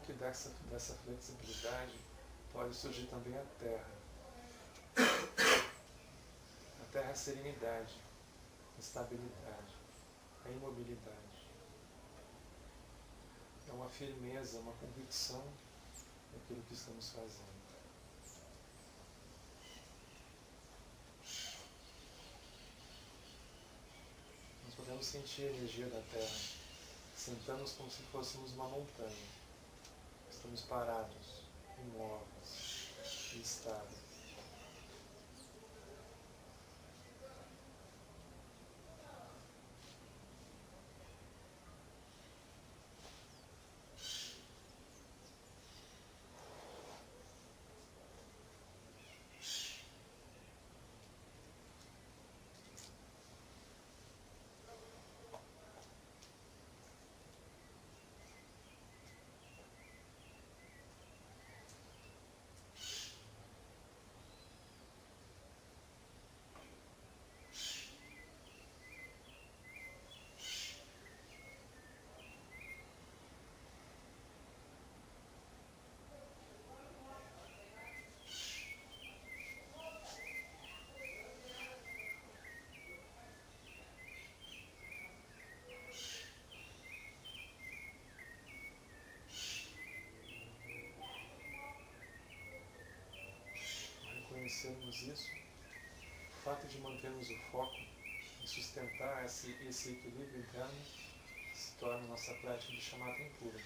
que dessa flexibilidade pode surgir também a Terra. A Terra é a serenidade, a estabilidade, a imobilidade. É uma firmeza, uma convicção naquilo que estamos fazendo. Nós podemos sentir a energia da Terra. Sentamos como se fôssemos uma montanha. Estamos parados, imóveis e estáveis. Reconhecermos isso, o fato de mantermos o foco e sustentar esse equilíbrio interno se torna nossa prática de chamata impura.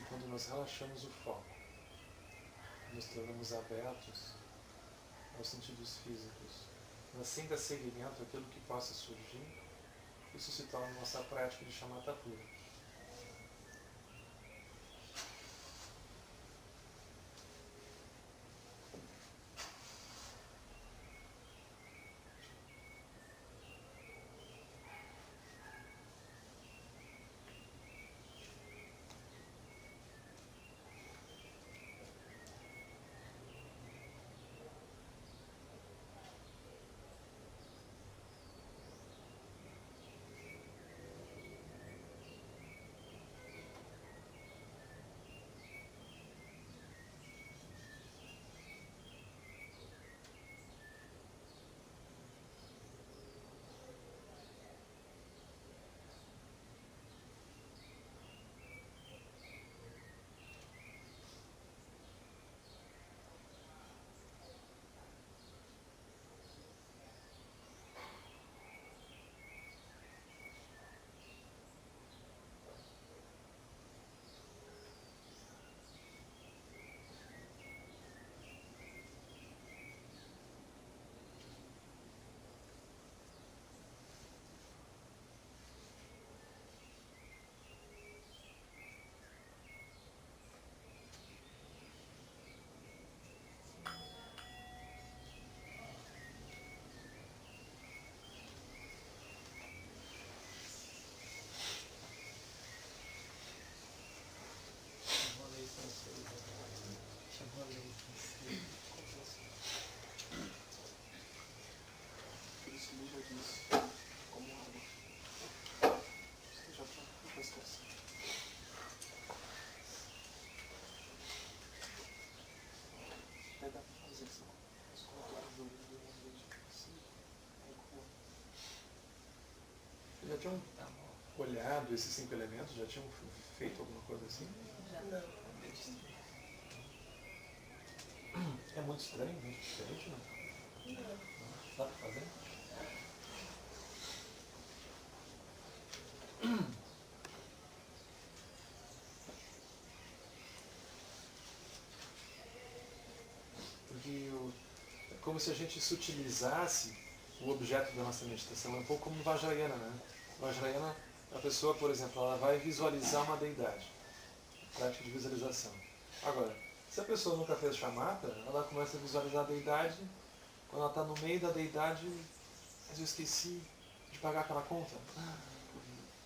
Quando nós relaxamos o foco, nos tornamos abertos aos sentidos físicos, assim dá seguimento àquilo que possa surgir, isso se torna nossa prática de chamata pura. criado esses 5 elementos? Já tinham feito alguma coisa assim? Não. É muito estranho, muito diferente, não? Não. Dá para fazer? Porque é como se a gente sutilizasse o objeto da nossa meditação. É um pouco como Vajrayana, né? Vajrayana, a pessoa, por exemplo, ela vai visualizar uma deidade. Prática de visualização. Agora, se a pessoa nunca fez chamata, ela começa a visualizar a deidade. Quando ela está no meio da deidade, mas eu esqueci de pagar aquela conta.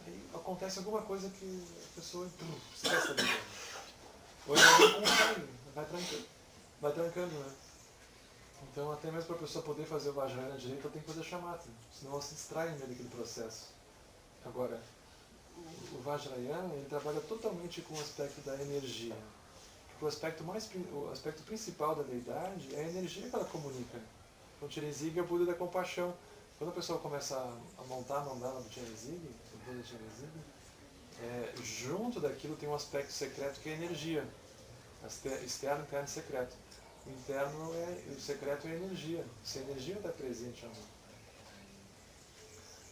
Aí acontece alguma coisa que a pessoa esquece da deidade. Ou ela não consegue, vai trancando, né? Então, até mesmo para a pessoa poder fazer o Vajrayana direito, ela tem que fazer chamata, senão ela se distrai no meio daquele processo. Agora, o Vajrayana, ele trabalha totalmente com o aspecto da energia. Porque o aspecto principal da deidade é a energia que ela comunica. Então, Tirenzig é o Buda da compaixão. Quando a pessoa começa a montar a mandala do Tirenzig, o Buda Tirenzig, junto daquilo tem um aspecto secreto que é a energia. Externo, interno e secreto. O interno o secreto é a energia. Se a energia está presente, amor.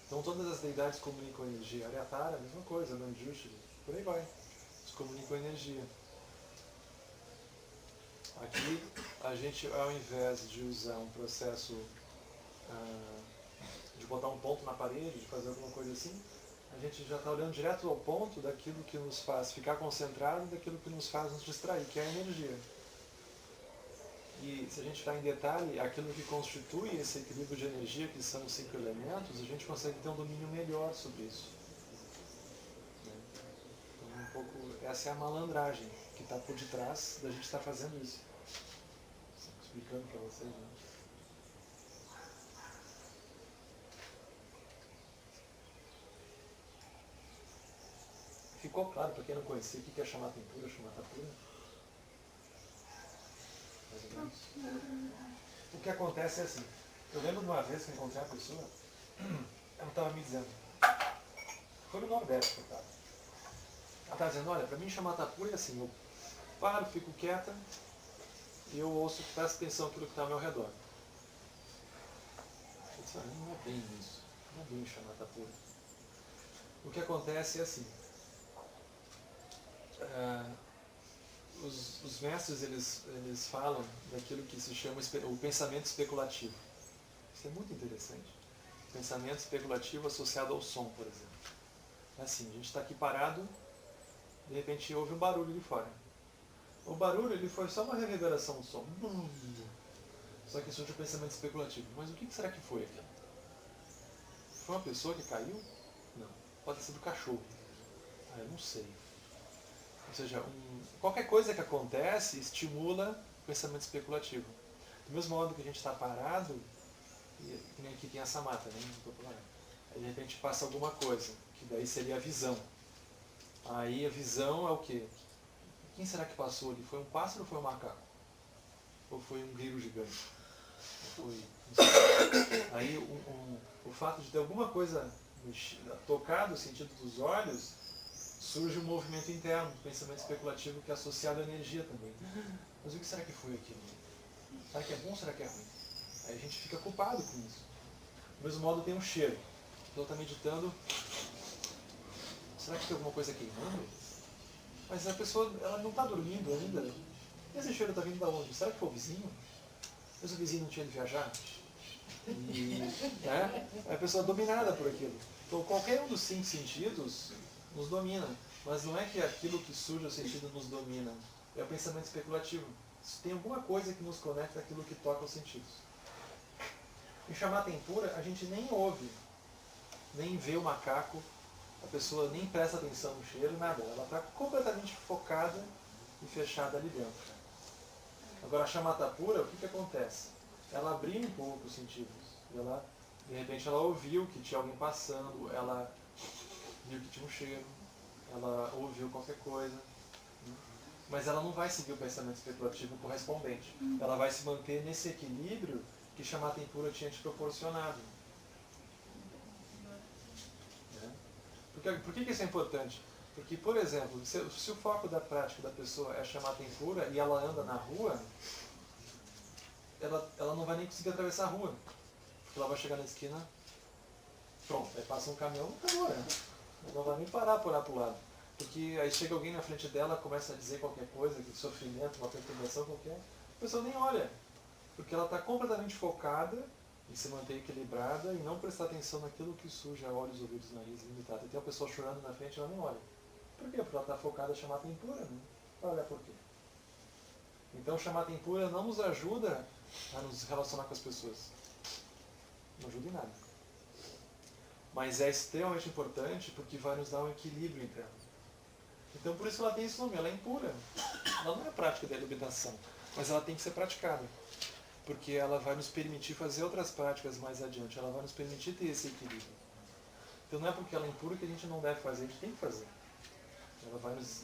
Então todas as deidades comunicam energia. Aryatara, a mesma coisa, Manjushri, por aí vai. Eles comunicam energia. Aqui, a gente, ao invés de usar um processo de botar um ponto na parede, de fazer alguma coisa assim, a gente já está olhando direto ao ponto daquilo que nos faz ficar concentrado, daquilo que nos faz nos distrair, que é a energia. E se a gente está em detalhe, aquilo que constitui esse equilíbrio de energia, que são os 5 elementos, a gente consegue ter um domínio melhor sobre isso. Então, um pouco, essa é a malandragem que está por detrás da gente estar fazendo isso. Explicando para vocês, né? Ficou claro para quem não conhecia o que é chamata impura, chamata pura? Mais ou menos. O que acontece é assim, eu lembro de uma vez que eu encontrei uma pessoa, ela estava me dizendo, foi no Nordeste que eu estava. Ela estava dizendo, olha, para mim chamata pura é assim, eu paro, fico quieta e eu ouço, presto atenção naquilo que está ao meu redor. Eu disse, não é bem isso, não é bem chamata pura. O que acontece é assim, os mestres eles falam daquilo que se chama o pensamento especulativo. Isso é muito interessante. Pensamento especulativo associado ao som, por exemplo. É assim, a gente está aqui parado, de repente ouve um barulho de fora. O barulho ele foi só uma reverberação do som. Só que surge o pensamento especulativo. Mas o que será que foi aquilo? Foi uma pessoa que caiu? Não. Pode ter sido cachorro. Eu não sei. Ou seja, qualquer coisa que acontece estimula o pensamento especulativo. Do mesmo modo que a gente está parado, e nem aqui tem a samatha, né? Aí de repente passa alguma coisa, que daí seria a visão. Aí a visão é o quê? Quem será que passou ali? Foi um pássaro ou foi um macaco? Ou foi um grilo gigante? Foi, não sei. Aí o fato de ter alguma coisa tocado o sentido dos olhos, surge um movimento interno, um pensamento especulativo que é associado à energia também. Mas o que será que foi aquilo? Será que é bom ou será que é ruim? Aí a gente fica culpado com isso. Do mesmo modo tem um cheiro. Então está meditando, será que tem alguma coisa queimando? Mas a pessoa ela não está dormindo ainda. E esse cheiro está vindo de onde? Será que foi o vizinho? Mas o vizinho não tinha de viajar? E a pessoa é dominada por aquilo. Então qualquer um dos 5 sentidos nos domina. Mas não é que aquilo que surge o sentido nos domina. É o pensamento especulativo. Tem alguma coisa que nos conecta àquilo que toca os sentidos. Em chamata impura, a gente nem ouve, nem vê o macaco, a pessoa nem presta atenção no cheiro, nada. Ela está completamente focada e fechada ali dentro. Agora, a chamata pura, o que acontece? Ela abriu um pouco os sentidos. De repente, ela ouviu que tinha alguém passando, ela viu que tinha um cheiro, ela ouviu qualquer coisa. Mas ela não vai seguir o pensamento especulativo correspondente. Ela vai se manter nesse equilíbrio que chamata impura tinha te proporcionado. Porque Por que isso é importante? Porque, por exemplo, se o foco da prática da pessoa é chamar tempura e ela anda na rua, ela não vai nem conseguir atravessar a rua. Porque ela vai chegar na esquina, pronto, aí passa um caminhão, acabou, né? Ela não vai nem parar por lá pro lado. Porque aí chega alguém na frente dela, começa a dizer qualquer coisa, que sofrimento, uma perturbação qualquer, a pessoa nem olha. Porque ela está completamente focada em se manter equilibrada e não prestar atenção naquilo que suja olhos, ouvidos, nariz, limitado. E tem uma pessoa chorando na frente e ela nem olha. Por quê? Porque ela está focada em chamar tempura, né? Vai olhar por quê? Então chamar tempura não nos ajuda a nos relacionar com as pessoas. Não ajuda em nada. Mas é extremamente importante porque vai nos dar um equilíbrio entre elas. Então por isso ela tem esse nome, ela é impura. Ela não é prática da iluminação, mas ela tem que ser praticada. Porque ela vai nos permitir fazer outras práticas mais adiante, ela vai nos permitir ter esse equilíbrio. Então não é porque ela é impura que a gente não deve fazer, a gente tem que fazer.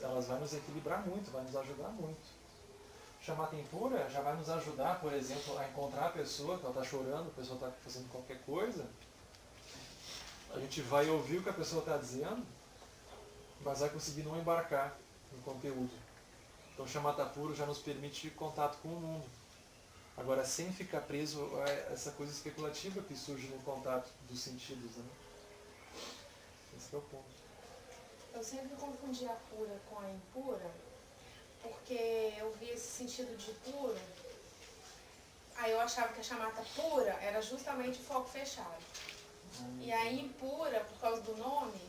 Ela vai nos equilibrar muito, vai nos ajudar muito. Chamar tempura já vai nos ajudar, por exemplo, a encontrar a pessoa que ela está chorando, a pessoa está fazendo qualquer coisa. A gente vai ouvir o que a pessoa está dizendo, mas vai conseguir não embarcar no conteúdo. Então chamar tempura já nos permite contato com o mundo. Agora, sem ficar preso a essa coisa especulativa que surge no contato dos sentidos, né? Esse é o ponto. Eu sempre confundi a pura com a impura, porque eu vi esse sentido de puro, aí eu achava que a chamata pura era justamente o foco fechado. E a impura, por causa do nome,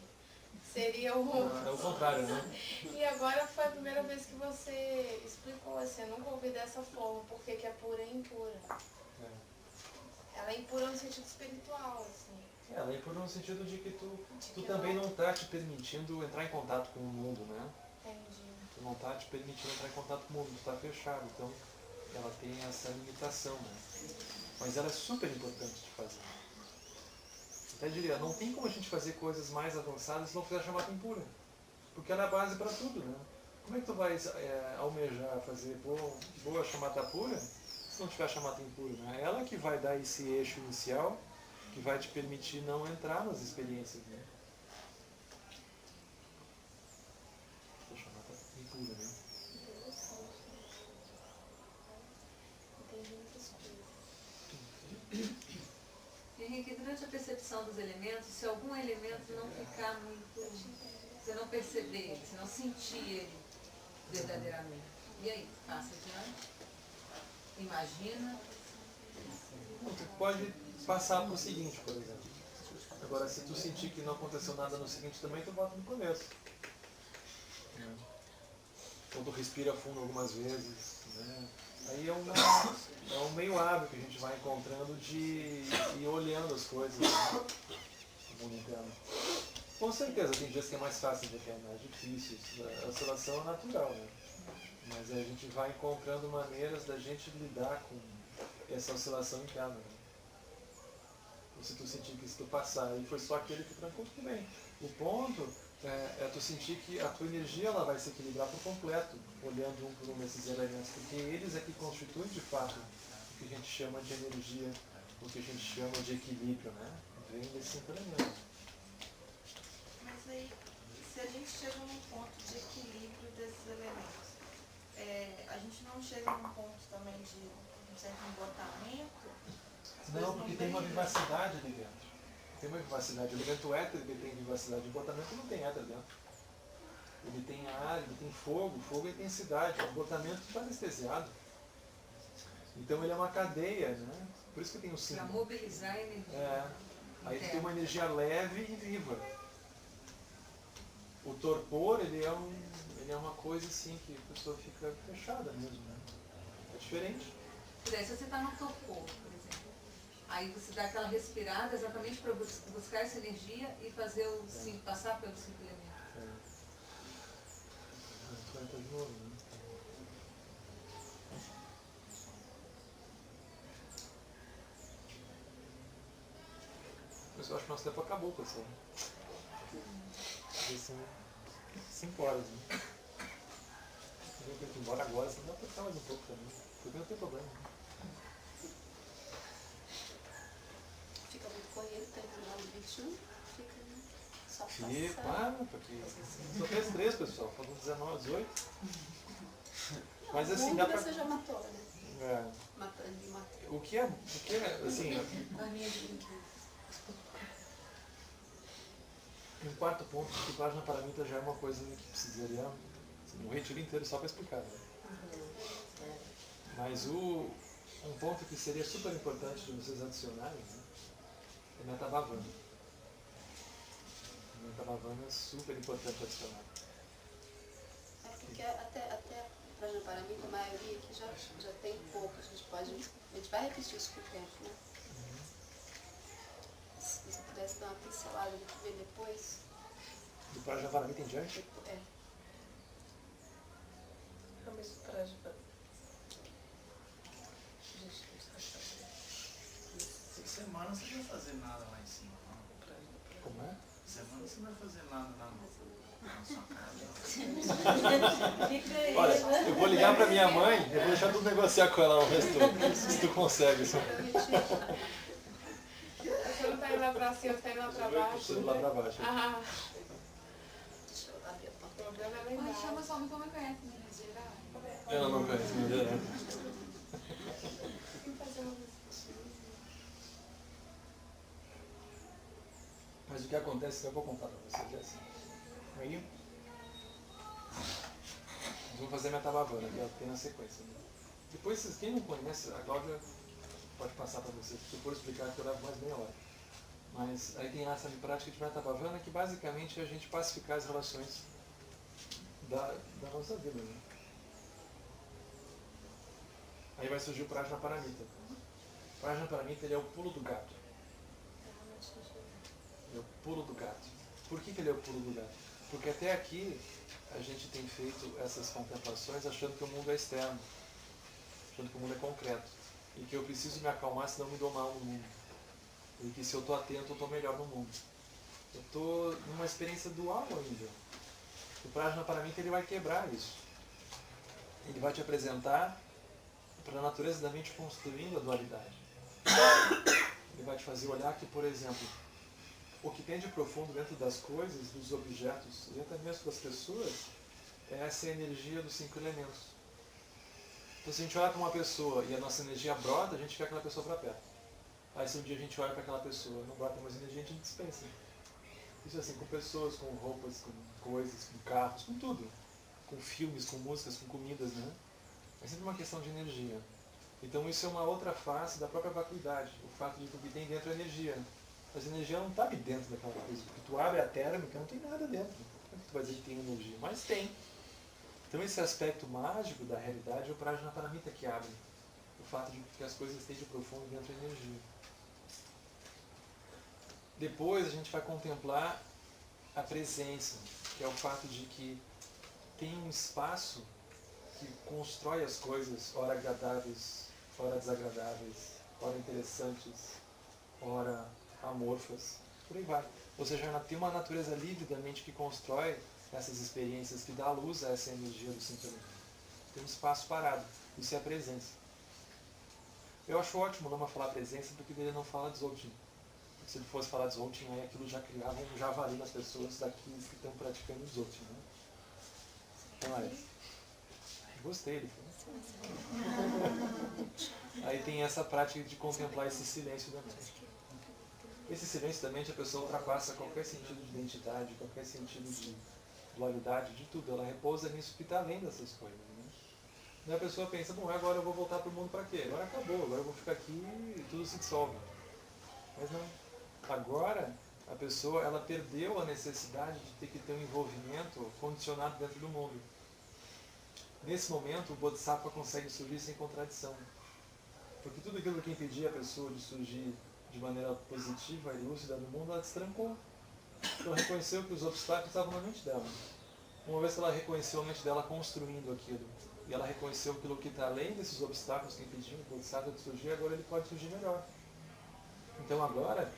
seria o... É o contrário, né? E agora foi a primeira vez que você explicou, assim, eu nunca ouvi dessa forma, porque que é pura e impura. Ela é impura no sentido espiritual, assim. Ela é impura no sentido de que tu também não está te permitindo entrar em contato com o mundo, né? Entendi. Tu não está te permitindo entrar em contato com o mundo, tu está fechado, então ela tem essa limitação, né? Mas ela é super importante de fazer. Até diria, não tem como a gente fazer coisas mais avançadas se não fizer chamada impura. Porque ela é a base para tudo, né? Como é que tu vai almejar fazer boa chamada pura se não tiver chamada impura, né? É ela que vai dar esse eixo inicial que vai te permitir não entrar nas experiências, né? A chamada impura, né? Entendi muitas coisas. Henrique, durante a percepção dos elementos, se algum elemento não ficar muito... Você não perceber ele, você não sentir ele verdadeiramente. E aí, passa adiante? Imagina. Tu pode passar para o seguinte, por exemplo. Agora, se tu sentir que não aconteceu nada no seguinte também, tu volta no começo. Ou tu respira fundo algumas vezes, né? Aí é um meio hábito que a gente vai encontrando de ir olhando as coisas, né? No mundo interno. Com certeza, tem dias que é mais fácil, tem dias que é mais difícil. A oscilação é natural, né? Mas a gente vai encontrando maneiras da gente lidar com essa oscilação interna. Né? Ou se tu sentir que se tu passar e foi só aquele que trancou, tudo bem. O ponto é tu sentir que a tua energia ela vai se equilibrar por completo, olhando um por um desses elementos, porque eles é que constituem de fato o que a gente chama de energia, o que a gente chama de equilíbrio, né? Vem desses 5 elementos. Mas aí, se a gente chega num ponto de equilíbrio desses elementos, a gente não chega num ponto também de um certo embotamento? Não, porque tem uma vivacidade ali dentro. Tem uma vivacidade. O elemento éter ele tem vivacidade. O embotamento não tem éter dentro. Ele tem ar, ele tem fogo. Fogo é intensidade. O embotamento está anestesiado. Então ele é uma cadeia, né? Por isso que tem o símbolo. Para mobilizar a energia. Aí tu tem uma energia leve e viva. O torpor, ele é uma coisa assim que a pessoa fica fechada mesmo, né? É diferente. Por exemplo, se você está no torpor, por exemplo, aí você dá aquela respirada exatamente para buscar essa energia e fazer passar pelos 5 elementos. Tu entra de novo, né? Mas eu acho que nosso tempo acabou, pessoal. Já são 5 horas, né? Eu tenho que ir embora agora, senão dá pra ficar mais um pouco também. Porque não tem problema. Fica muito corrido, tá entendendo o ritmo, fica só Só Fico, passando. porque só fez 3, pessoal, faltam 19, 18. Mas Não, assim, o dá mundo pra... você já matou, né? É, Matando e matando. o que é, assim, Arminha de brinquedo. um quarto ponto, que página paramita já é uma coisa que precisaria um retiro inteiro só para explicar, né? Mas um ponto que seria super importante de vocês adicionarem, né, é Metabhavana. Metabhavana é super importante adicionar. É porque até a página paramita, a maioria aqui já tem pouco, a gente vai repetir isso com o tempo, né? Se você pudesse dar uma pincelada do que vem depois. Do página paramita em diante? É. Semana você não vai fazer nada lá em cima, não. Como é? Semana você não vai fazer nada lá na sua casa. Olha, eu vou ligar pra minha mãe, eu vou deixar tudo negociar com ela, vamos ver se tu consegue. Você não tá indo lá pra cima, você tá indo lá pra baixo. Tudo lá pra baixo. Ah, Deixa eu abrir a o porta. problema é lá Mas embaixo. chama só como eu conheço, né? Geral. Ela não conhece, meu Deus. Tem que fazer uma Mas o que acontece, eu vou contar pra vocês, é assim. Aí, nós vamos fazer Metabhavana, que é apenas sequência. Né? Depois, quem não conhece, a Cláudia pode passar para vocês, se for explicar que eu levo mais meia hora. Mas aí tem essa prática de Metabhavana, que basicamente é a gente pacificar as relações da nossa vida. Né? Aí vai surgir o Prajna Paramita. O Prajna Paramita, ele é o pulo do gato. É o pulo do gato. Por que ele é o pulo do gato? Porque até aqui a gente tem feito essas contemplações achando que o mundo é externo, achando que o mundo é concreto. E que eu preciso me acalmar senão me dou mal no mundo. E que se eu estou atento eu estou melhor no mundo. Eu estou numa experiência dual ainda. O Prajna Paramita ele vai quebrar isso. Ele vai te apresentar para a natureza da mente construindo a dualidade. Ele vai te fazer olhar que, por exemplo, o que tem de profundo dentro das coisas, dos objetos e até mesmo das pessoas é essa energia dos 5 elementos. Então, se a gente olha para uma pessoa e a nossa energia brota, a gente quer aquela pessoa para perto. Aí, se um dia a gente olha para aquela pessoa não brota mais energia, a gente dispensa. Isso é assim, com pessoas, com roupas, com coisas, com carros, com tudo. Com filmes, com músicas, com comidas, né? É sempre uma questão de energia. Então, isso é uma outra face da própria vacuidade. O fato de que o que tem dentro é energia. Mas a energia não está ali dentro daquela coisa. Porque tu abre a térmica, não tem nada dentro. Como é que tu vai dizer que tem energia? Mas tem. Então esse aspecto mágico da realidade é o Prajna Paramita que abre. O fato de que as coisas estejam profundo dentro da energia. Depois a gente vai contemplar a presença, que é o fato de que tem um espaço que constrói as coisas, ora agradáveis, ora desagradáveis, ora interessantes, ora amorfas, por aí vai. Ou seja, tem uma natureza livre da mente que constrói essas experiências, que dá luz a essa energia do sentimento. Tem um espaço parado, isso é a presença. Eu acho ótimo não falar presença, porque ele não fala Dzogchen. Porque se ele fosse falar Dzogchen, aí aquilo já criava um javali nas pessoas daqueles que estão praticando Dzogchen. Né? Então é. Gostei, ele falou. Aí tem essa prática de contemplar esse silêncio da mente. Esse silêncio da mente, a pessoa ultrapassa qualquer sentido de identidade, qualquer sentido de dualidade, de tudo. Ela repousa nisso que está além dessas coisas. Né? E a pessoa pensa, bom, agora eu vou voltar para o mundo para quê? Agora acabou, agora eu vou ficar aqui e tudo se dissolve. Mas não. Agora, a pessoa ela perdeu a necessidade de ter que ter um envolvimento condicionado dentro do mundo. Nesse momento, o Bodhisattva consegue surgir sem contradição. Porque tudo aquilo que impedia a pessoa de surgir de maneira positiva e lúcida no mundo, ela destrancou. Então reconheceu que os obstáculos estavam na mente dela. Uma vez que ela reconheceu a mente dela construindo aquilo, e ela reconheceu aquilo que está além desses obstáculos que impediam o Bodhisattva de surgir, agora ele pode surgir melhor. Então agora,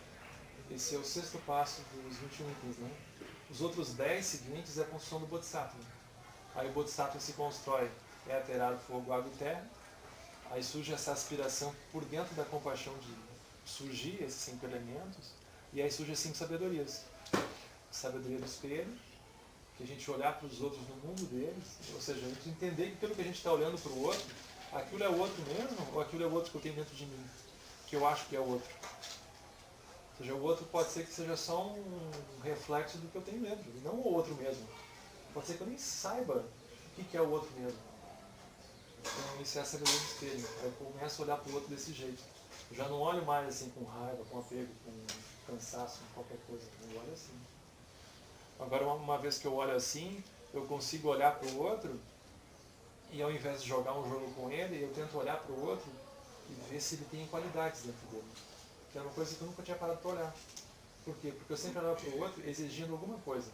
esse é o 6º passo dos 21 itens. Né? Os outros 10 seguintes é a construção do Bodhisattva. Aí o Bodhisattva se constrói, é terra, fogo, água e terra. Aí surge essa aspiração por dentro da compaixão de surgir esses 5 elementos. E aí surgem as 5 sabedorias. sabedoria do espelho, que a gente olhar para os outros no mundo deles, ou seja, a gente entender que pelo que a gente está olhando para o outro, aquilo é o outro mesmo, ou aquilo é o outro que eu tenho dentro de mim, que eu acho que é o outro. Ou seja, o outro pode ser que seja só um reflexo do que eu tenho dentro, e não o outro mesmo. Pode ser que eu nem saiba o que é o outro mesmo. Então isso é a sabedoria do espelho. Eu começo a olhar para o outro desse jeito. Eu já não olho mais assim com raiva, com apego, com cansaço, com qualquer coisa. Eu olho assim. Agora, uma vez que eu olho assim, eu consigo olhar para o outro e ao invés de jogar um jogo com ele, eu tento olhar para o outro e ver se ele tem qualidades dentro dele. Que é uma coisa que eu nunca tinha parado para olhar. Por quê? Porque eu sempre olhava para o outro exigindo alguma coisa.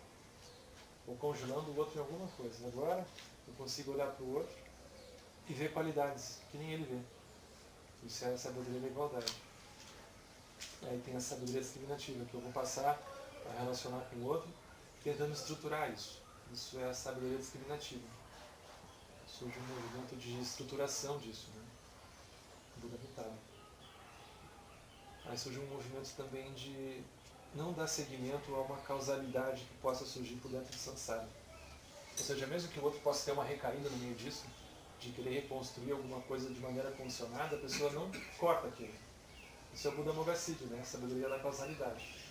Ou congelando o outro em alguma coisa. Agora, eu consigo olhar para o outro e ver qualidades que nem ele vê. Isso é a sabedoria da igualdade. Aí tem a sabedoria discriminativa, que eu vou passar a relacionar com o outro tentando estruturar isso. Isso é a sabedoria discriminativa. Surge um movimento de estruturação disso, né? Buda Vitara. Aí surge um movimento também de não dar seguimento a uma causalidade que possa surgir por dentro do samsara. Ou seja, mesmo que o outro possa ter uma recaída no meio disso, de querer reconstruir alguma coisa de maneira condicionada, a pessoa não corta aquilo. Isso é o Buda Mogassiddhi, né? A sabedoria da causalidade.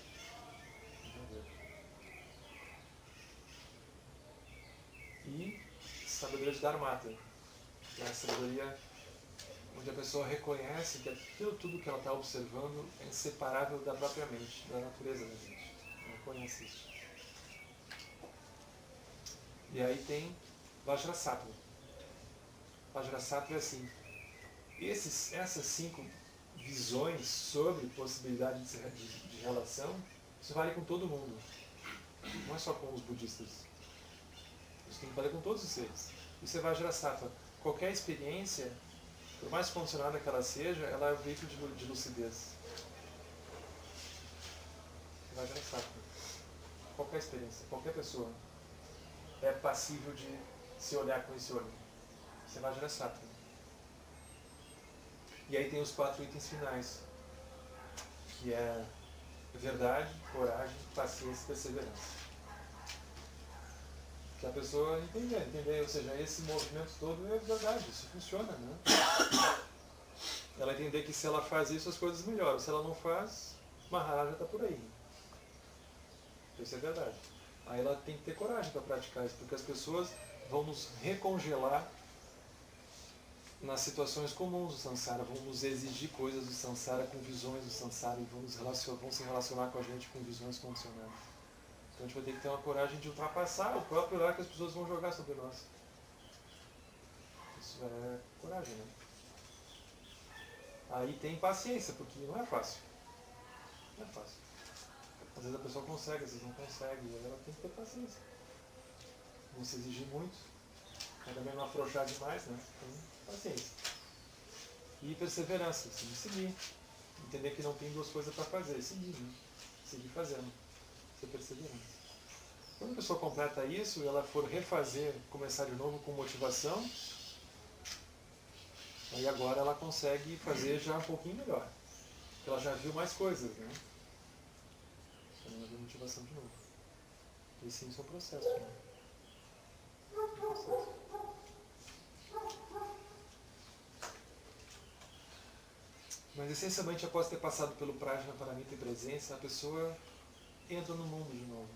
E sabedoria de Dharmata, que é a sabedoria onde a pessoa reconhece que aquilo tudo que ela está observando é inseparável da própria mente, da natureza da mente. Ela reconhece isso. E aí tem Vajrasattva. Vajrasattva é assim, essas 5 visões sobre possibilidade de relação, isso vale com todo mundo. Não é só com os budistas. Isso tem que valer com todos os seres. Isso é Vajrasattva. Qualquer experiência, por mais condicionada que ela seja, ela é um veículo de lucidez. Vajrasattva. Qualquer experiência, qualquer pessoa é passível de se olhar com esse olho. Isso é Vajrasattva. E aí tem os 4 itens finais, que é verdade, coragem, paciência e perseverança. Que a pessoa entender, ou seja, esse movimento todo é verdade, isso funciona, né? Ela entender que se ela faz isso, as coisas melhoram. Se ela não faz, Maharaja está por aí. Isso é verdade. Aí ela tem que ter coragem para praticar isso, porque as pessoas vão nos recongelar nas situações comuns do samsara, vão nos exigir coisas do samsara com visões do samsara e vão se relacionar com a gente com visões condicionadas. Então a gente vai ter que ter uma coragem de ultrapassar o próprio olhar que as pessoas vão jogar sobre nós. Isso é coragem, né? Aí tem paciência, porque não é fácil. Não é fácil. Às vezes a pessoa consegue, às vezes não consegue, e ela tem que ter paciência. Não se exigir muito, mas também não afrouxar demais, né? Então, paciência. E perseverança, assim, seguir. Entender que não tem 2 coisas para fazer, seguir, né? Seguir fazendo. Ser perseverante. Quando a pessoa completa isso e ela for refazer, começar de novo com motivação, aí agora ela consegue fazer já um pouquinho melhor. Porque ela já viu mais coisas, né? Então ela viu motivação de novo. E sim, isso é um processo, né? Mas essencialmente, após ter passado pelo Prajna, Paramita e Presença, a pessoa entra no mundo de novo.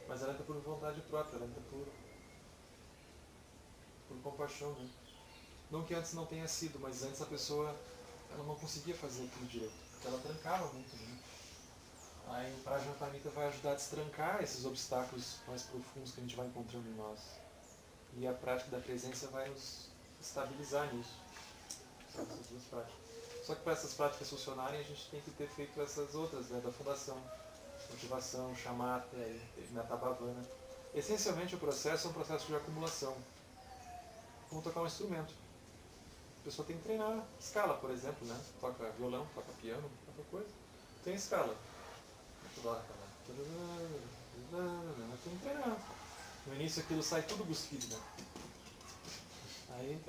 Mas ela entra por vontade própria, ela entra por compaixão, né? Não que antes não tenha sido, mas antes a pessoa ela não conseguia fazer aquilo direito, porque ela trancava muito, né? Aí o Prajna Paramita vai ajudar a destrancar esses obstáculos mais profundos que a gente vai encontrando em nós. E a prática da presença vai nos estabilizar nisso. Essas 2 práticas. Só que para essas práticas funcionarem, a gente tem que ter feito essas outras, né, da fundação. Motivação, chamata, metabhavana. Essencialmente o processo é um processo de acumulação. Como tocar um instrumento. A pessoa tem que treinar escala, por exemplo, né? Toca violão, toca piano, qualquer coisa. Tem escala. Tem que treinar. No início aquilo sai tudo cuspido, né? Aí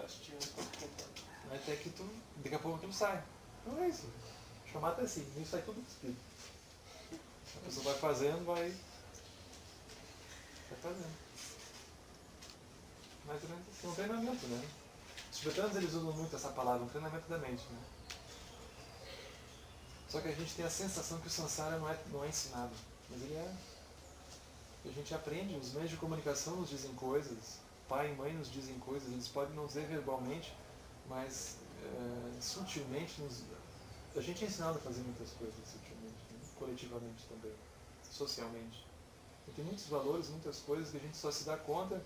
até que daqui a pouco aquilo sai. Então é isso. Chamata é assim, no início sai tudo cuspido. pessoa vai fazendo, vai fazendo. Mas é um treinamento, né? Os tibetanos eles usam muito essa palavra, um treinamento da mente, né? Só que a gente tem a sensação que o samsara não é ensinado, mas ele é. A gente aprende, os meios de comunicação nos dizem coisas, pai e mãe nos dizem coisas, eles podem não dizer verbalmente, mas sutilmente a gente é ensinado a fazer muitas coisas sutilmente, né? Coletivamente também, socialmente. E tem muitos valores, muitas coisas que a gente só se dá conta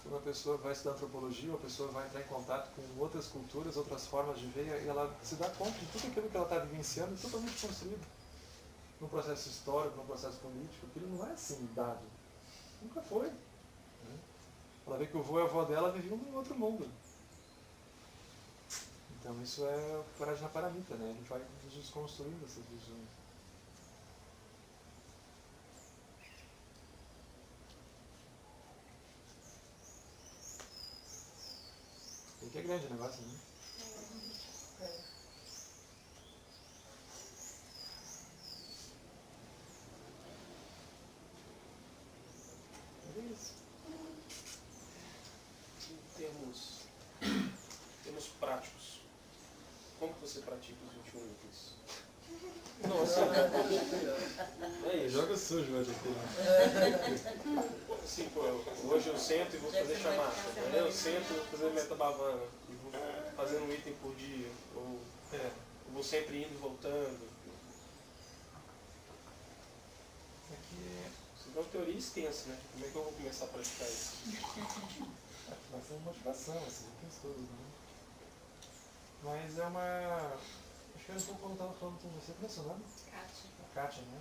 quando a pessoa vai estudar antropologia, ou a pessoa vai entrar em contato com outras culturas, outras formas de ver, e ela se dá conta de tudo aquilo que ela está vivenciando, totalmente construído. Num processo histórico, num processo político, aquilo não é assim dado. Nunca foi. Né? Ela vê que o avô e a avó dela viviam num outro mundo. Então isso é o Prajnaparamita, né? Ele vai desconstruindo essas visões. E que é grande o negócio, né? É isso. Em termos práticos, como que você pratica os 21 itens? Nossa, É isso. joga sujo hoje aqui, né? Assim, pô, hoje eu sento e vou fazer chamada. Amanhã eu sento e vou fazer metabhavana. E vou fazendo um item por dia. Ou eu vou sempre indo e voltando. Aqui Isso é uma teoria extensa, né? Como é que eu vou começar a praticar isso? vai ser uma motivação, esses itens todos, né? Mas é uma... Acho que era um pouco quando eu estava falando com você, como é seu nome? Kátia. Kátia, né?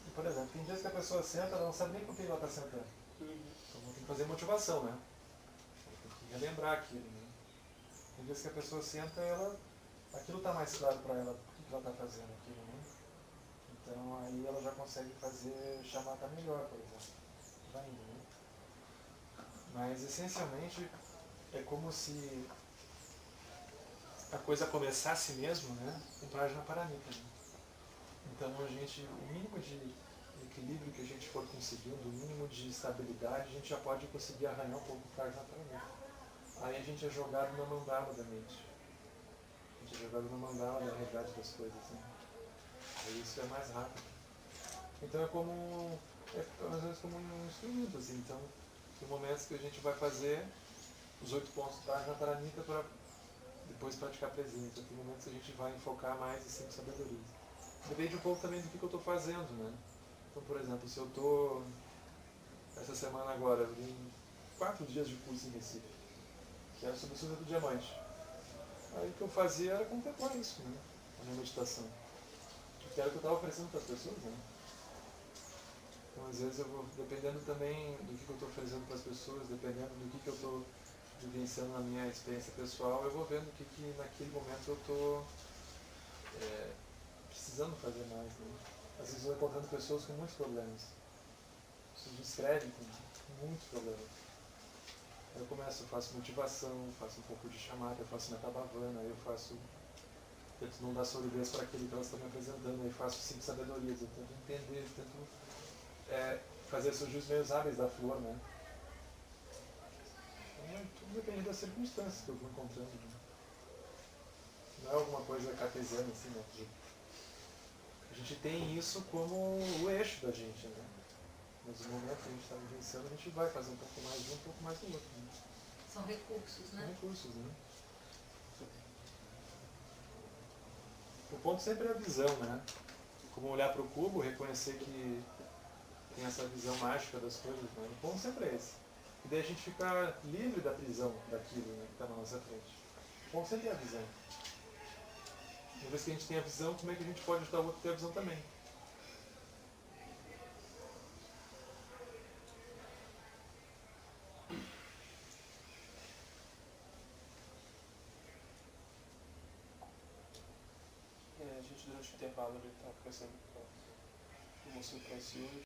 E, por exemplo, tem dias que a pessoa senta, ela não sabe nem por que ela está sentando. Então tem que fazer motivação, né? Tem que relembrar aquilo, né? Tem dias que a pessoa senta, aquilo está mais claro para ela, por que ela está fazendo aquilo, né? Então aí ela já consegue fazer chamata melhor, por exemplo. Vai indo, né? Mas essencialmente é como se a coisa começasse mesmo, né? Com Prajnaparamita, né? Então o mínimo de equilíbrio que a gente for conseguindo, o mínimo de estabilidade, a gente já pode conseguir arranhar um pouco o Prajnaparamita. Aí a gente é jogado na mandala da mente. A gente é jogado na mandala da realidade das coisas, né? Aí isso é mais rápido. Então às vezes como um instrumento, assim. Então, tem momentos que a gente vai fazer os 8 pontos do Prajnaparamita para depois praticar presença. Tem momentos que a gente vai enfocar mais em 5 sabedorias. Depende um pouco também do que eu estou fazendo, né? Então, por exemplo, se eu estou essa semana agora, em 4 dias de curso em Recife, que era sobre o Sutra do Diamante. Aí o que eu fazia era contemplar isso, né? A minha meditação. Que era o que eu estava oferecendo para as pessoas, né? Então, às vezes, eu vou, dependendo também do que eu estou oferecendo para as pessoas, dependendo do que eu estou vivenciando na minha experiência pessoal, eu vou vendo o que naquele momento eu estou precisando fazer mais, né? Às vezes eu estou encontrando pessoas com muitos problemas. Pessoas me escrevem com muitos problemas. Aí eu faço motivação, faço um pouco de chamata, eu faço metabhavana, eu tento não dar solidez para aquilo que elas estão me apresentando, aí faço 5 sabedorias, eu tento entender, tento fazer surgir os meios hábeis da flor, né? Então, tudo depende das circunstâncias que eu vou encontrando, né? Não é alguma coisa cartesiana assim, né? A gente tem isso como o eixo da gente, né? Mas no momento que a gente está vivenciando, a gente vai fazer um pouco mais de um pouco mais do outro, né? São recursos, São né? recursos, né? O ponto sempre é a visão, né? Como olhar para o cubo, reconhecer que tem essa visão mágica das coisas, né? O ponto sempre é esse. E daí a gente fica livre da prisão daquilo, né, que está na nossa frente. O ponto sempre é a visão. Uma vez que a gente tem a visão, como é que a gente pode ajudar o outro a ter a visão também? A gente durante o intervalo ele estava conversando com o moço que eu conheci hoje.